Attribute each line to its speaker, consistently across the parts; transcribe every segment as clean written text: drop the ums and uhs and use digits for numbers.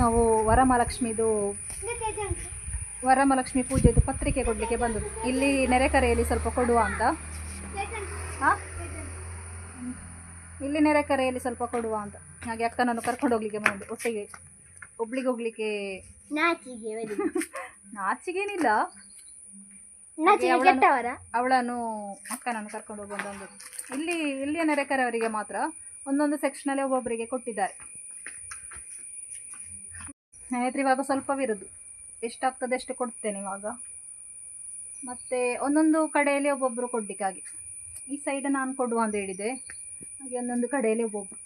Speaker 1: ನಾವು ವರಮಹಾಲಕ್ಷ್ಮಿ ಪೂಜೆದು ಪತ್ರಿಕೆ ಕೊಡಲಿಕ್ಕೆ ಬಂದದ್ದು. ಇಲ್ಲಿ ನೆರೆಕರೆಯಲ್ಲಿ ಸ್ವಲ್ಪ ಕೊಡುವ ಅಂತ. ಇಲ್ಲಿ ನೆರೆಕರೆಯಲ್ಲಿ ಸ್ವಲ್ಪ ಕೊಡುವ ಅಂತ, ಹಾಗೆ ಅಕ್ಕನನ್ನು ಕರ್ಕೊಂಡು ಹೋಗ್ಲಿಕ್ಕೆ ಬಂದು ಒಟ್ಟಿಗೆ. ಒಬ್ಳಿಗೆ ಹೋಗ್ಲಿಕ್ಕೆ ನಾಚಿಗೇನಿಲ್ಲ, ಅವಳನ್ನು ಅಕ್ಕನನ್ನು ಕರ್ಕೊಂಡು ಹೋಗುವ ಬಂದದ್ದು. ಇಲ್ಲಿಯ ನೆರೆಕರೆಯವರಿಗೆ ಮಾತ್ರ ಒಂದೊಂದು ಸೆಕ್ಷನಲ್ಲಿ ಒಬ್ಬೊಬ್ಬರಿಗೆ ಕೊಟ್ಟಿದ್ದಾರೆ. ನನ್ನ ಹತ್ರ ಇವಾಗ ಸ್ವಲ್ಪವಿರೋದು, ಎಷ್ಟಾಗ್ತದೆ ಅಷ್ಟು ಕೊಡ್ತೇನೆ ಇವಾಗ. ಮತ್ತು ಒಂದೊಂದು ಕಡೆಯಲ್ಲಿ ಒಬ್ಬೊಬ್ಬರು ಕೊಡ್ಲಿಕ್ಕೆ ಹಾಗೆ. ಈ ಸೈಡ್ ನಾನು ಕೊಡುವ ಅಂತ ಹೇಳಿದೆ, ಹಾಗೆ ಒಂದೊಂದು ಕಡೆಯಲ್ಲಿ ಒಬ್ಬೊಬ್ಬರು.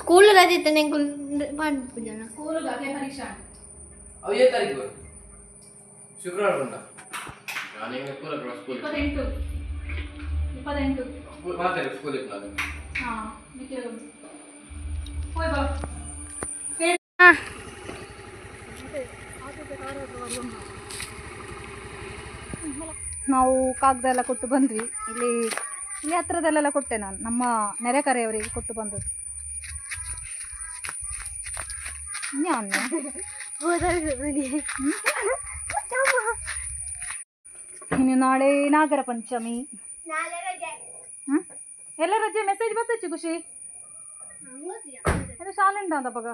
Speaker 2: ಸ್ಕೂಲ್ ರಜೆ ಇತ್ತು,
Speaker 3: ಶುಕ್ರವಾರ
Speaker 1: ನಾವು ಕಾಗದ ಎಲ್ಲ ಕೊಟ್ಟು ಬಂದ್ವಿ. ಇಲ್ಲಿ ಹತ್ರದಲ್ಲೆಲ್ಲ ಕೊಟ್ಟೆ ನಾನು, ನಮ್ಮ ನೆರೆಕರೆಯವರಿಗೆ ಕೊಟ್ಟು ಬಂದದ್ದು. ಇನ್ನು ನಾಳೆ ನಾಗರ ಪಂಚಮಿ. ಎಲ್ಲ ರಜೆ ಮೆಸೇಜ್ ಬರ್ತಚ್ಚು ಖುಷಿ ಅದು ಶಾಲೆಂಡ ಅಂತ ಬಗ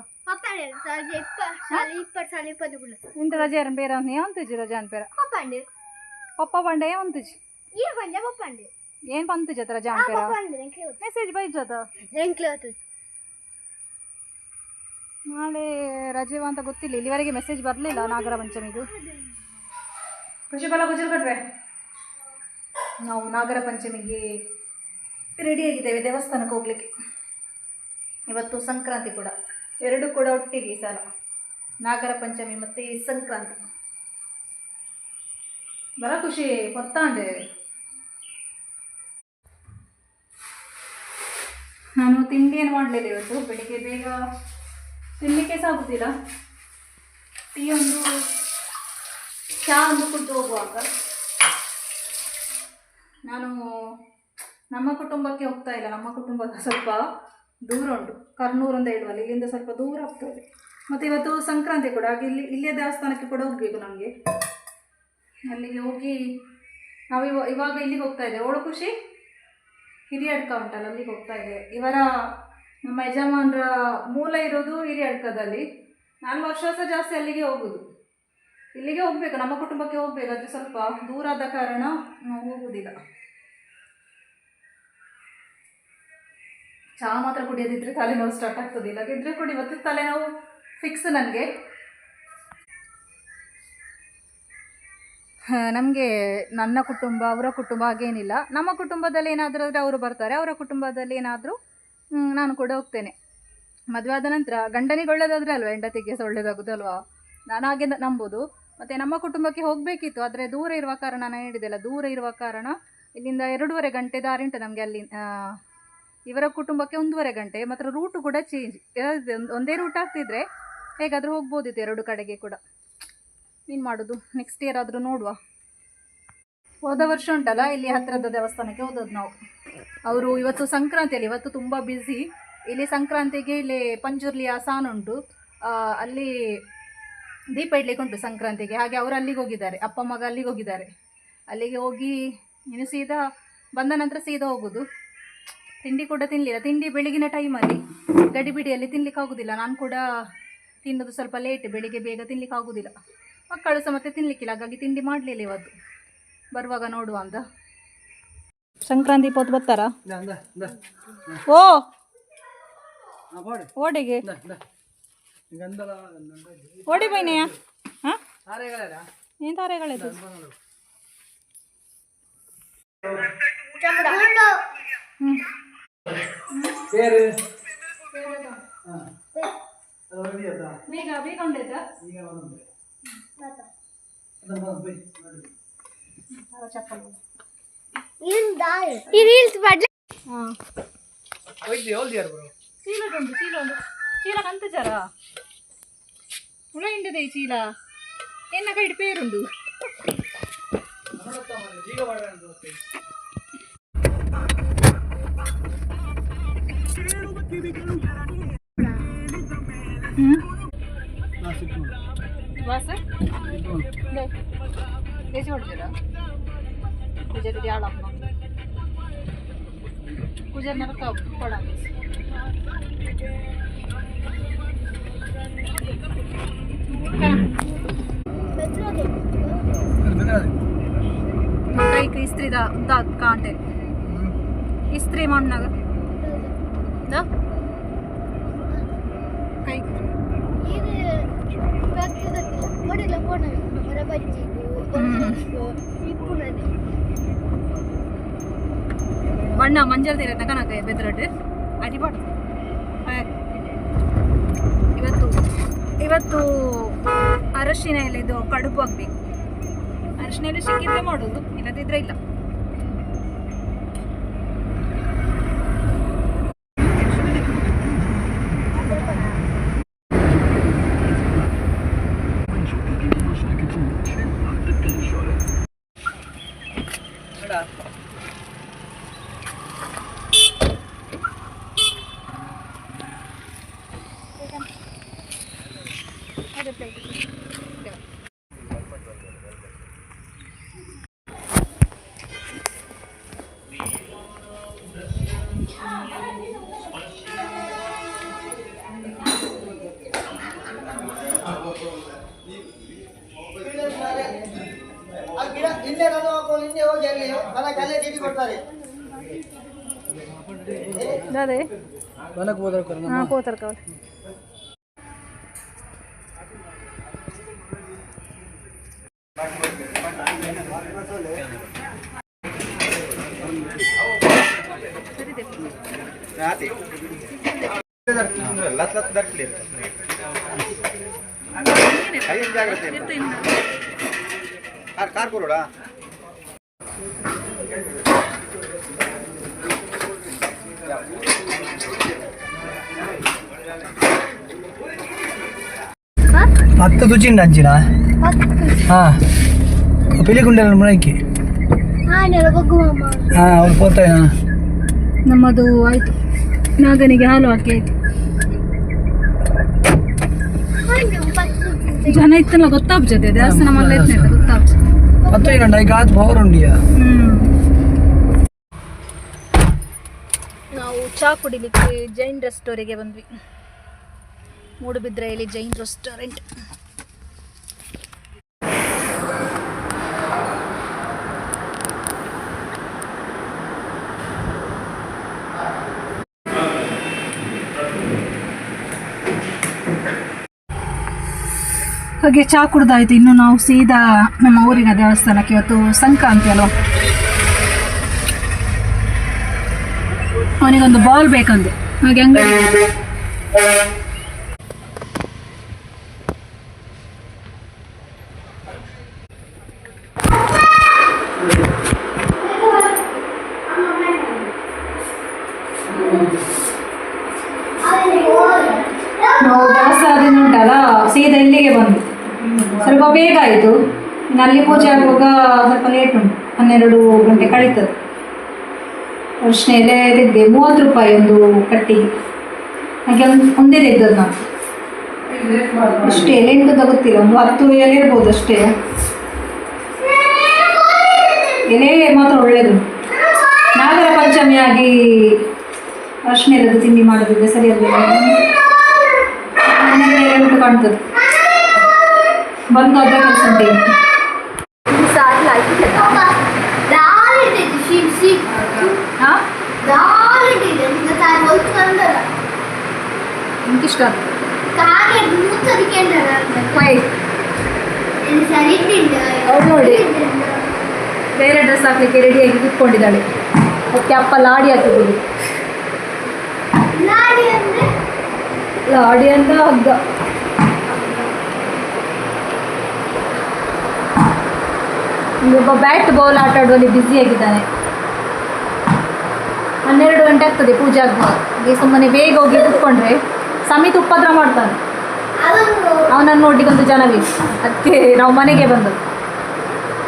Speaker 1: ಇಂತ ರಜೆ ಬೇರೆ ಅಂತಜಿ ರಜೆ ಅನ್ಪೇರ ಪಪ್ಪ ಪಂಡೆ ಅಂತಜಿ ಏನ್ ಪಂತಜ ರಜೆ ಅನ್ಪೇರ ಮೆಸೇಜ್ ಬೈಜದ ನಾಳೆ ರಜೆ ಅಂತ ಗೊತ್ತಿಲ್ಲ, ಇಲ್ಲಿವರೆಗೆ ಮೆಸೇಜ್ ಬರಲಿಲ್ಲ ನಾಗರ ಪಂಚಮಿದು. ಖುಷಿ ಬಲ ಗುಜರ್ ಕಟ್ರೆ ನಾವು ನಾಗರ ಪಂಚಮಿಗೆ ರೆಡಿಯಾಗಿದ್ದೇವೆ ದೇವಸ್ಥಾನಕ್ಕೆ ಹೋಗ್ಲಿಕ್ಕೆ. ಇವತ್ತು ಸಂಕ್ರಾಂತಿ ಕೂಡ, ಎರಡು ಕೂಡ ಒಟ್ಟಿಗೆ ಈ ಸಲ, ನಾಗರ ಪಂಚಮಿ ಮತ್ತು ಸಂಕ್ರಾಂತಿ. ಬರ ಖುಷಿ ಗೊತ್ತಾಂಡೆ. ನಾನು ತಿಂಡಿ ಏನು ಮಾಡಲಿಲ್ಲ ಇವತ್ತು, ಬೆಳಿಗ್ಗೆ ಬೇಗ ತಿನ್ನಲಿಕ್ಕೆ ಸಾಗುತ್ತಿಲ್ಲ. ಚಹಾ ಒಂದು ಕುಡಿದು ಹೋಗುವಾಗ ನಾನು ನಮ್ಮ ಕುಟುಂಬಕ್ಕೆ ಹೋಗ್ತಾ ಇಲ್ಲ. ನಮ್ಮ ಕುಟುಂಬ ಸ್ವಲ್ಪ ದೂರ ಉಂಟು, ಕರ್ನೂರು ಅಂತ ಹೇಳುವಲ್ಲಿ, ಇಲ್ಲಿಂದ ಸ್ವಲ್ಪ ದೂರ ಆಗ್ತದೆ. ಮತ್ತು ಇವತ್ತು ಸಂಕ್ರಾಂತಿ ಕೂಡ, ಹಾಗೆ ಇಲ್ಲಿಯ ದೇವಸ್ಥಾನಕ್ಕೆ ಕೂಡ ಹೋಗಬೇಕು ನಮಗೆ. ಅಲ್ಲಿಗೆ ಹೋಗಿ ನಾವು ಇವಾಗ ಇಲ್ಲಿಗೆ ಹೋಗ್ತಾ ಇದ್ದೇವೆ. ಅವಳು ಖುಷಿ ಹಿರಿಯಡ್ಕ ಉಂಟಲ್ಲ, ಅಲ್ಲಿಗೆ ಹೋಗ್ತಾ ಇದೆ. ನಮ್ಮ ಯಜಮಾನರ ಮೂಲ ಇರೋದು ಹಿರಿಯಡ್ಕದಲ್ಲಿ. ನಾನು ವರ್ಷ ಜಾಸ್ತಿ ಅಲ್ಲಿಗೆ ಹೋಗೋದು. ಇಲ್ಲಿಗೆ ಹೋಗಬೇಕು, ನಮ್ಮ ಕುಟುಂಬಕ್ಕೆ ಹೋಗಬೇಕು, ಆದರೆ ಸ್ವಲ್ಪ ದೂರ ಆದ ಕಾರಣ ನಾವು ಹೋಗುವುದಿಲ್ಲ. ಚಹಾ ಮಾತ್ರ ಕುಡಿಯೋದಿದ್ರೆ ತಲೆನೋವು ಸ್ಟಾರ್ಟ್ ಆಗ್ತದೆ, ಇಲ್ಲಾಗಿದ್ರೆ ಕುಡಿ. ಇವತ್ತು ತಲೆನೋವು ಫಿಕ್ಸ್ ನನಗೆ. ನಮಗೆ ನನ್ನ ಕುಟುಂಬ ಅವರ ಕುಟುಂಬ ಹಾಗೇನಿಲ್ಲ. ನಮ್ಮ ಕುಟುಂಬದಲ್ಲಿ ಏನಾದರೂ ಆದರೆ ಅವರು ಬರ್ತಾರೆ, ಅವರ ಕುಟುಂಬದಲ್ಲಿ ಏನಾದರೂ ನಾನು ಕೂಡ ಹೋಗ್ತೇನೆ. ಮದುವೆ ಆದ ನಂತರ ಗಂಡನಿಗೆ ಒಳ್ಳೇದಾದರೆ ಅಲ್ವಾ ಹೆಂಡತಿಗೆ ಸಹ ಒಳ್ಳೇದಾಗೋದು ಅಲ್ವಾ, ನಾನು ಹಾಗೆ ನಂಬೋದು. ಮತ್ತು ನಮ್ಮ ಕುಟುಂಬಕ್ಕೆ ಹೋಗಬೇಕಿತ್ತು, ಆದರೆ ದೂರ ಇರುವ ಕಾರಣ, ನಾನು ಹೇಳಿದೆಲ್ಲ ದೂರ ಇರುವ ಕಾರಣ ಇಲ್ಲಿಂದ 2.5 ಗಂಟೆ ದಾರಿ ಉಂಟು ನಮಗೆ. ಅಲ್ಲಿ ಇವರ ಕುಟುಂಬಕ್ಕೆ 1.5 ಗಂಟೆ. ಮತ್ತು ರೂಟು ಕೂಡ ಚೇಂಜ್, ಒಂದೇ ರೂಟ್ ಆಗ್ತಿದ್ರೆ ಹೇಗಾದರೂ ಹೋಗ್ಬೋದಿತ್ತು 2 ಕಡೆಗೆ ಕೂಡ. ಏನು ಮಾಡೋದು, ನೆಕ್ಸ್ಟ್ ಇಯರ್ ಆದರೂ ನೋಡುವ. ಹೋದ ವರ್ಷ ಉಂಟಲ್ಲ, ಇಲ್ಲಿ ಹತ್ತಿರದ ದೇವಸ್ಥಾನಕ್ಕೆ ಹೋದದ್ದು ನಾವು. ಅವರು ಇವತ್ತು ಸಂಕ್ರಾಂತಿಯಲ್ಲಿ, ಇವತ್ತು ತುಂಬ ಬ್ಯುಸಿ. ಇಲ್ಲಿ ಸಂಕ್ರಾಂತಿಗೆ ಇಲ್ಲಿ ಪಂಜುರ್ಲಿಯ ಸಾನ್ ಉಂಟು, ಅಲ್ಲಿ ದೀಪ ಇಡ್ಲಿಕ್ಕೆ ಉಂಟು ಸಂಕ್ರಾಂತಿಗೆ. ಹಾಗೆ ಅವರು ಅಲ್ಲಿಗೆ ಹೋಗಿದ್ದಾರೆ, ಅಪ್ಪ ಮಗ ಅಲ್ಲಿಗೆ ಹೋಗಿದ್ದಾರೆ. ಅಲ್ಲಿಗೆ ಹೋಗಿ ಇನ್ನು ಸೀದಾ ಬಂದ ನಂತರ ಸೀದಾ ಹೋಗೋದು. ತಿಂಡಿ ಕೂಡ ತಿನ್ನಲಿಲ್ಲ. ತಿಂಡಿ ಬೆಳಗಿನ ಟೈಮಲ್ಲಿ ಗಡಿಬಿಡಿಯಲ್ಲಿ ತಿನ್ಲಿಕ್ಕೆ ಆಗೋದಿಲ್ಲ. ನಾನು ಕೂಡ ತಿನ್ನೋದು ಸ್ವಲ್ಪ ಲೇಟ್, ಬೆಳಿಗ್ಗೆ ಬೇಗ ತಿನ್ಲಿಕ್ಕೆ ಆಗೋದಿಲ್ಲ. ಮಕ್ಕಳು ಸಹ ಮತ್ತೆ ತಿನ್ನಲಿಕ್ಕಿಲ್ಲ, ಹಾಗಾಗಿ ತಿಂಡಿ ಮಾಡಲಿಲ್ಲ ಇವತ್ತು. ಬರುವಾಗ ನೋಡುವ ಅಂತ. ಸಂಕ್ರಾಂತಿ ಪೊತ್ತು ಬರ್ತಾರಾ? ಓ ಓಡಿಗೆ ಓಡಿ ಬೈನೆಯ ಏನು ತಾರೆಗಳಿದ್ದು? ಬೇಗ ಬೇಗ ಉಂಟಾ? చీల కంత జరా ఉల ఇంటిదే చీల ఎన్న కైటి పేరుండు बस ले छोड़ दे रहा कुछ तो यार अपना कुछ ना कब पड़ा ಕೈಗೆ ಇಸ್ತ್ರಿ ದಾತ್ ಕಾಂಟೆ ಇಸ್ತ್ರಿ ಮಣ್ಣಾಗ ದ ಕೈ ಬಣ್ಣ ಮಂಜಲ್ ತೀರ ತಕನಕ ಬೆದ್ರಟ್ಟು ಅಡಿಪಾಡು ಇವತ್ತು ಅರಶಿನ ಎಲೆದು ಕಡುಬು ಆಗಬೇಕು. ಅರಶಿನ ಎಲೆ ಸಿಕ್ಕಿದ್ರೆ ಮಾಡೋದು, ಇಲ್ಲದಿದ್ರೆ ಇಲ್ಲ. ಅದೇ పోతారు కావాలి.
Speaker 2: ಹತ್ತು ತುಚಿಂಡ ಹಂಚಿನ ಹಾಂ ಪಿಲಿಗುಂಡೆಲ್ಲ ಮುಳಕ್ಕೆ ಹಾಂ ಅವ್ರು ಪೋತಾಯ್ನ
Speaker 1: ನಮ್ಮದು ಆಯ್ತು. ನಾಗನಿಗೆ ಹಾಲು ಹಾಕಿ ಆಯ್ತು. ಜನ ಇತ್ತಲ್ಲ ಗೊತ್ತಾಗ್ತದೆ, ದೇವಸ್ಥಾನ ಮಲ್ಲ ಇತ್ತಲ್ಲ ಗೊತ್ತಾಗ್ತದೆ.
Speaker 2: 10 ಗಂಟೆ ಈಗ ಆತು ಪವರ್ ಉಂಡಿಯಾ.
Speaker 1: ನಾವು ಚಾ ಕುಡಿಲಿಕ್ಕೆ ಜೈನ್ ರೆಸ್ಟೋರೆಂಟ್ಗೆ ಬಂದ್ವಿ. ಮೂಡುಬಿದ್ರೆಯಲ್ಲಿ ಜೈನ್ ರೆಸ್ಟೋರೆಂಟ್. ಹಾಗೆ ಚಾ ಕುಡ್ದಾಯ್ತು. ಇನ್ನು ನಾವು ಸೀದಾ ನಮ್ಮ ಊರಿನ ದೇವಸ್ಥಾನಕ್ಕೆ, ಇವತ್ತು ಸಂಕ್ರಾಂತಿ ಅಲ್ವಾ, ಅವನಿಗೊಂದು ಬಾಲ್ ಬೇಕಂದು ಹಾಗೆ ಅಂಗಡಿ ನಾವು ದೇವಸ್ಥಾನದಿಂದ ಉಂಟಲ್ಲ ಸೀದಾ ಇಲ್ಲಿಗೆ ಬಂದು ಸ್ವಲ್ಪ ಬೇಗ ಆಯಿತು. ಇನ್ನು ಅಲ್ಲಿ ಪೂಜೆ ಆಗುವಾಗ ಸ್ವಲ್ಪ ಲೇಟ್ ಉಂಟು, 12 ಗಂಟೆ ಕಳೀತದೆ. ಅರಿಶಿನ ಎಲೆ ತೆಗೆದೆ 30 ರೂಪಾಯಿ ಒಂದು ಕಟ್ಟಿಗೆ. ಹಾಗೆ ಒಂದೇ ತೆಗ್ದದ್ದು ನಾವು. ಅಷ್ಟೇ ಎಲೆ ಎಂಟುದ ಗೊತ್ತಿಲ್ಲ, ಒಂದು 10 ಎಲೆ ಇರ್ಬೋದು ಅಷ್ಟೇ. ಎಲೆ ಮಾತ್ರ ಒಳ್ಳೆಯದು. ನಾಗರ ಪಂಚಮಿಯಾಗಿ ಅರಿಶಿನ ಎಲೆದು ತಿಂಡಿ ಮಾಡೋದಿದ್ರೆ ಸರಿಯಾಗಿ ಉಂಟು ಕಾಣ್ತದೆ. ಬಂದು ಅದೇ ಕೆಲಸ ಉಂಟು. എനിക്കിഷ്ട ನೋಡಿ ಬೇರೆ ಡ್ರೆಸ್ ಹಾಕ್ಲಿಕ್ಕೆ ರೆಡಿಯಾಗಿ ಕೂತ್ಕೊಂಡಿದ್ದಾಳೆ. ಮತ್ತೆ ಅಪ್ಪ ಲಾಡಿ ಹಾಕಿದ್ದೀವಿ. ಲಾಡಿ ಅಂತ ಹಗ್ಗ. ಒಬ್ಬ ಬ್ಯಾಟ್ ಬಾಲ್ ಆಟ ಆಡುವಲ್ಲಿ ಬ್ಯುಸಿಯಾಗಿದ್ದಾನೆ. 12 ಗಂಟೆ ಆಗ್ತದೆ ಪೂಜೆ ಆಗುವಾಗ. ಸುಮ್ಮನೆ ಬೇಗ ಹೋಗಿ ಕೂತ್ಕೊಂಡ್ರೆ ಸಮಿತಿ ಉಪದ್ರ ಮಾಡ್ತಾನೆ. ಅವನನ್ನು ನೋಡ್ಲಿಕ್ಕೆ ಒಂದು ಜನ ಬೇಕು, ಅದಕ್ಕೆ ನಾವು ಮನೆಗೆ ಬಂದದ್ದು.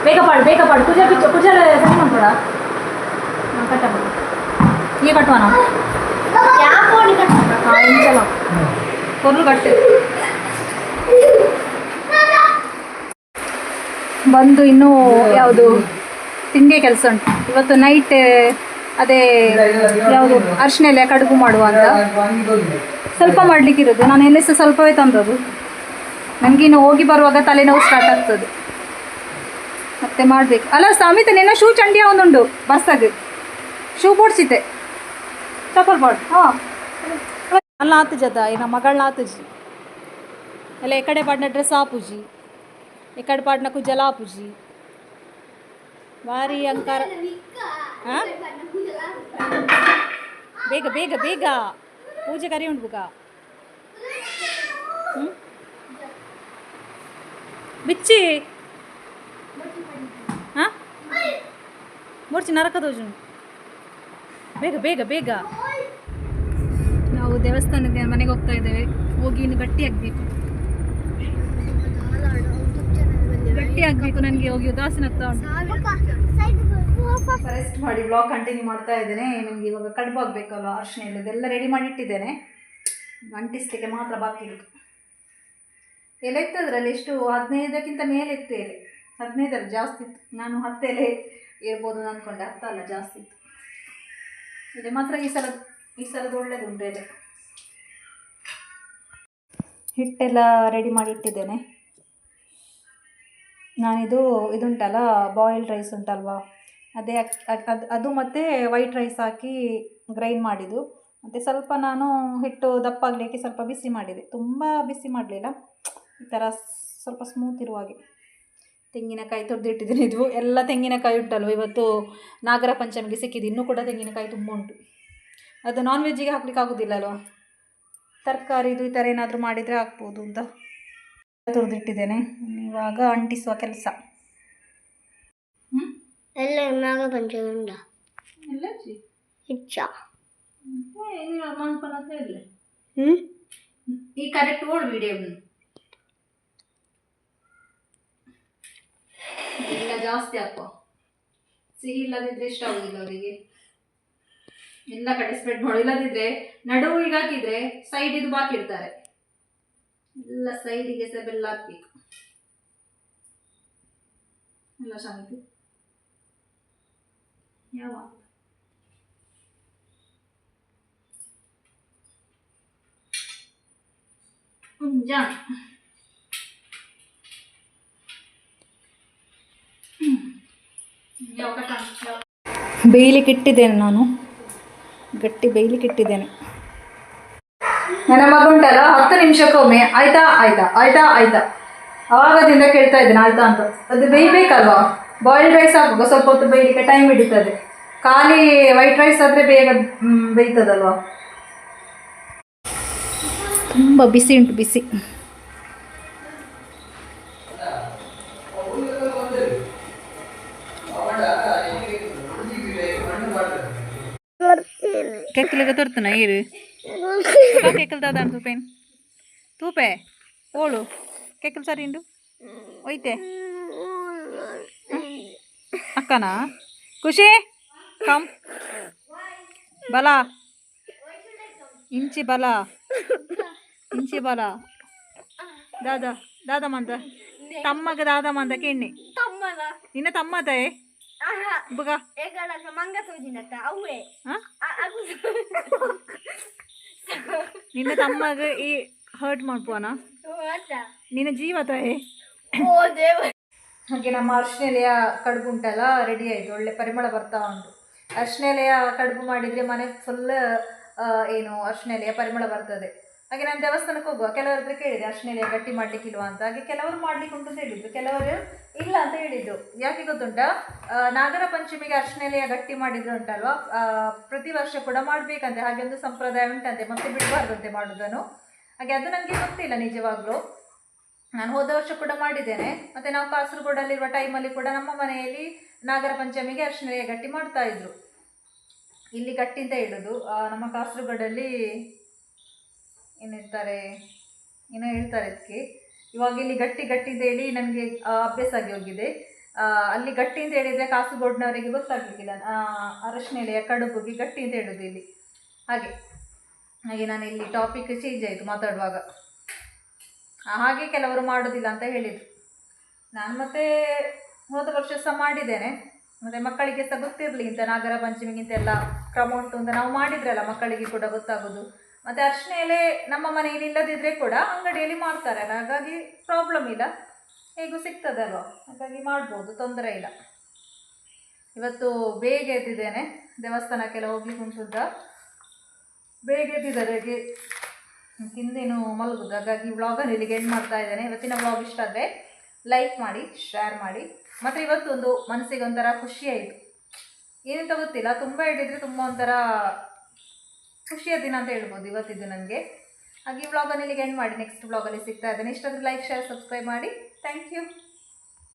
Speaker 1: ಬೇಗ ಪಾಡು ಪೂಜಾ ಸರಿ ಮಾಡ್ಬೇಡ. ಕಟ್ಟಬೇಡ ये कटवाना हाँ इंचला फुल कट्टे ಬಂದು ಇನ್ನೂ ಯಾವುದು ತಿಂಡಿ ಕೆಲಸ ಉಂಟು ಇವತ್ತು ನೈಟ್. ಅದೇ ಯಾವುದು ಅರಿಶಿನ ಎಲೆ ಕಡುಬು ಮಾಡುವ ಅಂತ ಸ್ವಲ್ಪ ಮಾಡಲಿಕ್ಕಿರೋದು. ನಾನು ಎಲ್ಲಿ ಸಹ ಸ್ವಲ್ಪವೇ ತಂದದ್ದು. ನನಗಿನ್ನು ಹೋಗಿ ಬರುವಾಗ ತಲೆನೋವು ಸ್ಟಾರ್ಟ್ ಆಗ್ತದೆ. ಮತ್ತೆ ಮಾಡಬೇಕು ಅಲ್ಲ ಸಮಿತ. ನಿನ್ನ ಶೂ ಚಂಡಿಯ ಒಂದುಂಡು ಬಸ್ಸಾಗಿ ಶೂ ಬೋಡ್ಸಿತೆ ಚಪ್ಪಲ್ ಬಾಡ್. ಹಾಂ ಅಲ್ಲ ಆತು ಜದ ಈ ನಮ್ಮ ಮಗಳನ್ನ ಆತುಜಿ ಎಲ್ಲ ಈ ಕಡೆ ಪಾಡ್ನ ಡ್ರೆಸ್ ಆಪುಜಿ, ಈ ಕಡೆ ಪಾಡ್ನ ಕುಜ್ಜಲ ಆಪುಜಿ ಭಾರಿ ಅಂಕಾರ. ಹಾಂ ಬೇಗ ಬೇಗ ಬೇಗ ಪೂಜೆ ಕರಿ ಉಂಟು ಬುಗ. ಬಿಚ್ಚಿ ಹಾಂ ಮುಡ್ಚಿ ನರಕದೋಜು. ಬೇಗ ಬೇಗ ಬೇಗ. ನಾವು ದೇವಸ್ಥಾನದ ಮನೆಗೆ ಹೋಗ್ತಾ ಇದ್ದೇವೆ. ಹೋಗಿ ಇನ್ನು ಗಟ್ಟಿ ಆಗಬೇಕು, ಗಟ್ಟಿ ಆಗಬೇಕು. ನನಗೆ ಹೋಗಿ ಉದಾಸೀನ ಆಗ್ತಾ ಉಂಟು. ರೆಸ್ಟ್ ಮಾಡಿ ಬ್ಲಾಗ್ ಕಂಟಿನ್ಯೂ ಮಾಡ್ತಾ ಇದ್ದೇನೆ. ನನಗೆ ಇವಾಗ ಕಡುಬು ಆಗಬೇಕಲ್ವ, ಅರಿಶಿನ ಇದೆಲ್ಲ ರೆಡಿ ಮಾಡಿ ಇಟ್ಟಿದ್ದೇನೆ. ಅಂಟಿಸ್ಲಿಕ್ಕೆ ಮಾತ್ರ ಬಾಕಿ ಇತ್ತು. ಎಲೆ ಇತ್ತು ಅದರಲ್ಲಿ ಎಷ್ಟು 15ಕ್ಕಿಂತ ಮೇಲೆ ಇತ್ತು ಎಲೆ. 15 ಜಾಸ್ತಿ ಇತ್ತು. ನಾನು 10 ಎಲೆ ಇರ್ಬೋದು ಅಂದ್ಕೊಂಡೆ, 10 ಅಲ್ಲ ಜಾಸ್ತಿ ಇತ್ತು. ಎಲೆ ಮಾತ್ರ ಈ ಸಲದ ಒಳ್ಳೇದುಂಟು ಎಲೆ. ಹಿಟ್ಟೆಲ್ಲ ರೆಡಿ ಮಾಡಿ ಇಟ್ಟಿದ್ದೇನೆ. ಇದುಂಟಲ್ಲ ಬಾಯ್ಲ್ಡ್ ರೈಸ್ ಉಂಟಲ್ವಾ, ಅದೇ ಅದು ಮತ್ತು ವೈಟ್ ರೈಸ್ ಹಾಕಿ ಗ್ರೈಂಡ್ ಮಾಡಿದ್ದು. ಮತ್ತು ಸ್ವಲ್ಪ ನಾನು ಹಿಟ್ಟು ದಪ್ಪಾಗಲಿಕ್ಕೆ ಸ್ವಲ್ಪ ಬಿಸಿ ಮಾಡಿದೆ. ತುಂಬ ಬಿಸಿ ಮಾಡಲಿಲ್ಲ, ಈ ಥರ ಸ್ವಲ್ಪ ಸ್ಮೂತ್ ಇರುವ ಹಾಗೆ. ತೆಂಗಿನಕಾಯಿ ತುರಿದಿಟ್ಟಿದ್ದೀನಿ. ಇದು ಎಲ್ಲ ತೆಂಗಿನಕಾಯಿ ಉಂಟಲ್ವ, ಇವತ್ತು ನಾಗರ ಪಂಚಮಿಗೆ ಸಿಕ್ಕಿದ್ದು. ಇನ್ನೂ ಕೂಡ ತೆಂಗಿನಕಾಯಿ ತುಂಬ ಉಂಟು. ಅದು ನಾನ್ ವೆಜ್ಜಿಗೆ ಹಾಕ್ಲಿಕ್ಕೆ ಆಗೋದಿಲ್ಲ ಅಲ್ವಾ, ತರಕಾರಿ ಇದು ಈ ಥರ ಏನಾದರೂ ಮಾಡಿದರೆ ಹಾಕ್ಬೋದು ಅಂತ ತುರಿದಿಟ್ಟಿದ್ದೇನೆ. ಇವಾಗ ಅಂಟಿಸುವ ಕೆಲಸ.
Speaker 4: ಎಲ್ಲ ನಾಗ ಪಂಚಮಿ ಉಂಡ
Speaker 1: ಎಲ್ಲ
Speaker 4: ಇಚ್ಛಾ
Speaker 1: ಈ ಕರೆಕ್ಟ್ ಓಡ್ ವಿಡಿಯೋ ಎಲ್ಲ ಜಾಸ್ತಿ ಹಾಕುವ. ಸಿಹಿ ಇಲ್ಲದಿದ್ರೆ ಇಷ್ಟ ಆಗುದಿಲ್ಲ ಅವರಿಗೆ. ಎಲ್ಲ ಕಡೆ ಸ್ಪ್ರೆಡ್ ಮಾಡಿ. ಇಲ್ಲದಿದ್ರೆ ನಡುವಿಗೆ ಹಾಕಿದ್ರೆ ಸೈಡ್ ಇದು ಬಾಕಿ ಇಡ್ತಾರೆ. ಎಲ್ಲ ಸೈಡಿಗೆ ಸಹ ಬೆಲ್ಲ ಹಾಕ್ಬೇಕು. ಎಲ್ಲ ಶಾಂತಿ ಯಾವ ಜಾನ್ ಬೇಯಲಿಕ್ಕೆ ಇಟ್ಟಿದ್ದೇನೆ. ನಾನು ಗಟ್ಟಿ ಬೇಯಲಿಕ್ಕೆ ಇಟ್ಟಿದ್ದೇನೆ. ನನ್ನ ಮಗ ಉಂಟಲ್ಲ 10 ನಿಮಿಷಕ್ಕೊಮ್ಮೆ ಆಯ್ತಾ ಆಯ್ತಾ ಆಯ್ತಾ ಆಯ್ತಾ ಆವಾಗದಿಂದ ಕೇಳ್ತಾ ಇದ್ದೇನೆ ಆಯ್ತಾ ಅಂತ. ಅದು ಬೇಯಬೇಕಲ್ವಾ. ಬಾಯ್ಲ್ಡ್ ರೈಸ್ ಆಗುವಾಗ ಸ್ವಲ್ಪ ಹೊತ್ತು ಬೇಯಲಿಕ್ಕೆ ಟೈಮ್ ಹಿಡಿತದೆ. ಖಾಲಿ ವೈಟ್ ರೈಸ್ ಆದರೆ ಬೇಗ ಬೇಯ್ತದಲ್ವಾ. ತುಂಬ ಬಿಸಿ ಉಂಟು, ಬಿಸಿ. ಕೆಕ್ಕಲಿಗೆ ತೋರ್ತನ ಈರು ಕೆಕ್ಕಲ್ ದಾದ ತೂಪೇನು ತೂಪೆ ಓಳು ಕೆಕ್ಕಲ್ ಸರಿ ಉಂಡು ಒಯ್ತೆ ಅಕ್ಕನಾ ಖುಷಿ ಕಮ್ ಬಲ ಇಂಚಿ ಬಲ ಇಂಚಿ ಬಲ ದಾದಾ ದಾದಮ್ಮಂತ ತಮ್ಮಗ ದಾದಮ್ಮಂತ ಕೆಣ್ಣೆ ನಿನ್ನ ತಮ್ಮದೇ ಬುಗ ನಿನ್ನ ತಮ್ಮಗ ಈ ಹರ್ಟ್ ಮಾಡ್ಬೋನ ನಿನ್ನ ಜೀವತ ಹಾಗೆ ನಮ್ಮ ಅರಿಶಿನ ಎಲೆಯ ಕಡುಬು ಉಂಟಲ್ಲ ರೆಡಿ ಆಯಿತು. ಒಳ್ಳೆ ಪರಿಮಳ ಬರ್ತಾ ಉಂಟು. ಅರಿಶಿನ ಎಲೆಯ ಕಡುಬು ಮಾಡಿದರೆ ಮನೆ ಫುಲ್ ಏನು ಅರಿಶಿನ ಎಲೆಯ ಪರಿಮಳ ಬರ್ತದೆ. ಹಾಗೆ ನಾನು ದೇವಸ್ಥಾನಕ್ಕೆ ಹೋಗುವ ಕೆಲವರ ಹತ್ರ ಕೇಳಿದೆ ಅರಿಶಿನ ಎಲೆಯ ಗಟ್ಟಿ ಮಾಡಲಿಕ್ಕಿಲ್ವಾ ಅಂತ. ಹಾಗೆ ಕೆಲವರು ಮಾಡ್ಲಿಕ್ಕೆ ಉಂಟು ಅಂತ ಹೇಳಿದ್ರು, ಕೆಲವರು ಇಲ್ಲ ಅಂತ ಹೇಳಿದ್ದು. ಯಾಕೆ ಗೊತ್ತುಂಟ, ನಾಗರ ಪಂಚಮಿಗೆ ಅರಿಶಿನ ಎಲೆಯ ಗಟ್ಟಿ ಮಾಡಿದ್ರು ಉಂಟಲ್ವಾ, ಪ್ರತಿ ವರ್ಷ ಕೂಡ ಮಾಡಬೇಕಂತೆ. ಹಾಗೆ ಒಂದು ಸಂಪ್ರದಾಯ ಉಂಟಂತೆ, ಮತ್ತೆ ಬಿಡಬಾರ್ದಂತೆ ಮಾಡೋದನ್ನು. ಹಾಗೆ ಅದು ನನಗೆ ಗೊತ್ತಿಲ್ಲ ನಿಜವಾಗ್ಲೂ. ನಾನು ಹೋದ ವರ್ಷ ಕೂಡ ಮಾಡಿದ್ದೇನೆ. ಮತ್ತು ನಾವು ಕಾಸರಗೋಡಲ್ಲಿರುವ ಟೈಮಲ್ಲಿ ಕೂಡ ನಮ್ಮ ಮನೆಯಲ್ಲಿ ನಾಗರ ಪಂಚಮಿಗೆ ಅರಿಶಿನ ಎಲೆಯ ಗಟ್ಟಿ ಮಾಡ್ತಾ ಇದ್ರು. ಇಲ್ಲಿ ಗಟ್ಟಿ ಅಂತ ಹೇಳೋದು, ನಮ್ಮ ಕಾಸರಗೋಡಲ್ಲಿ ಏನಿರ್ತಾರೆ ಏನೋ ಹೇಳ್ತಾರೆ ಅದಕ್ಕೆ. ಇವಾಗ ಇಲ್ಲಿ ಗಟ್ಟಿ ಗಟ್ಟಿ ಅಂತ ಹೇಳಿ ನನಗೆ ಅಭ್ಯಾಸ ಆಗಿ ಹೋಗಿದೆ. ಅಲ್ಲಿ ಗಟ್ಟಿ ಅಂತ ಹೇಳಿದರೆ ಕಾಸರಗೋಡಿನವರಿಗೆ ಗೊತ್ತಾಗಲಿಕ್ಕಿಲ್ಲ. ಅರಿಶಿನ ಎಲೆಯ ಕಡುಬುಗೆ ಗಟ್ಟಿ ಅಂತ ಹೇಳೋದು ಇಲ್ಲಿ. ಹಾಗೆ ನಾನು ಇಲ್ಲಿ ಟಾಪಿಕ್ ಚೇಂಜ್ ಆಯಿತು ಮಾತಾಡುವಾಗ. ಹಾಗೆ ಕೆಲವರು ಮಾಡೋದಿಲ್ಲ ಅಂತ ಹೇಳಿದರು. ನಾನು ಮತ್ತೆ ಹೋದ ವರ್ಷ ಸಹ ಮಾಡಿದ್ದೇನೆ. ಮತ್ತು ಮಕ್ಕಳಿಗೆ ಸಹ ಗೊತ್ತಿರಲಿ ಇಂಥ ನಾಗರ ಪಂಚಮಿಗಿಂತೆಲ್ಲ ಕ್ರಮ ಉಂಟು ಅಂತ ನಾವು ಮಾಡಿದ್ರಲ್ಲ, ಮಕ್ಕಳಿಗೆ ಕೂಡ ಗೊತ್ತಾಗೋದು. ಮತ್ತು ಅರಿಶಿನ ಎಲೆ ನಮ್ಮ ಮನೆಯಲ್ಲಿ ಇಲ್ಲದಿದ್ದರೆ ಕೂಡ ಅಂಗಡಿಯಲ್ಲಿ ಮಾಡ್ತಾರಲ್ಲ, ಹಾಗಾಗಿ ಪ್ರಾಬ್ಲಮ್ ಇಲ್ಲ, ಹೇಗೂ ಸಿಗ್ತದಲ್ವ, ಹಾಗಾಗಿ ಮಾಡ್ಬೋದು, ತೊಂದರೆ ಇಲ್ಲ. ಇವತ್ತು ಬೇಗ ಎದ್ದಿದ್ದೇನೆ, ದೇವಸ್ಥಾನಕ್ಕೆಲ್ಲ ಹೋಗ್ಲಿಕ್ಕೆ ಉಂಟು ಅಂತ ಬೇಗ ಎದ್ದಿದ್ದಾರೆ, ಹಿಂದೇನು ಮಲಗುದು. ಹಾಗಾಗಿ ವ್ಲಾಗನ್ನು ಇಲ್ಲಿಗೆ ಎಂಡ್ ಮಾಡ್ತಾ ಇದ್ದೇನೆ. ಇವತ್ತಿನ ವ್ಲಾಗ್ ಇಷ್ಟ ಆದರೆ ಲೈಕ್ ಮಾಡಿ, ಶೇರ್ ಮಾಡಿ. ಮತ್ತು ಇವತ್ತೊಂದು ಮನಸ್ಸಿಗೆ ಒಂಥರ ಖುಷಿ ಆಯಿತು, ಏನಂತ ಗೊತ್ತಿಲ್ಲ, ತುಂಬ ಹಿಡಿದ್ರೆ ತುಂಬ ಒಂಥರ ಖುಷಿಯ ದಿನ ಅಂತ ಹೇಳ್ಬೋದು ಇವತ್ತಿದ್ದು ನನಗೆ. ಹಾಗೆ ಈ ವ್ಲಾಗನ್ನು ಇಲ್ಲಿಗೆ ಎಂಡ್ ಮಾಡಿ ನೆಕ್ಸ್ಟ್ ವ್ಲಾಗಲ್ಲಿ ಸಿಗ್ತಾ ಇದ್ದೇನೆ. ಇಷ್ಟಾದರೆ ಲೈಕ್, ಶೇರ್, ಸಬ್ಸ್ಕ್ರೈಬ್ ಮಾಡಿ. Thank you.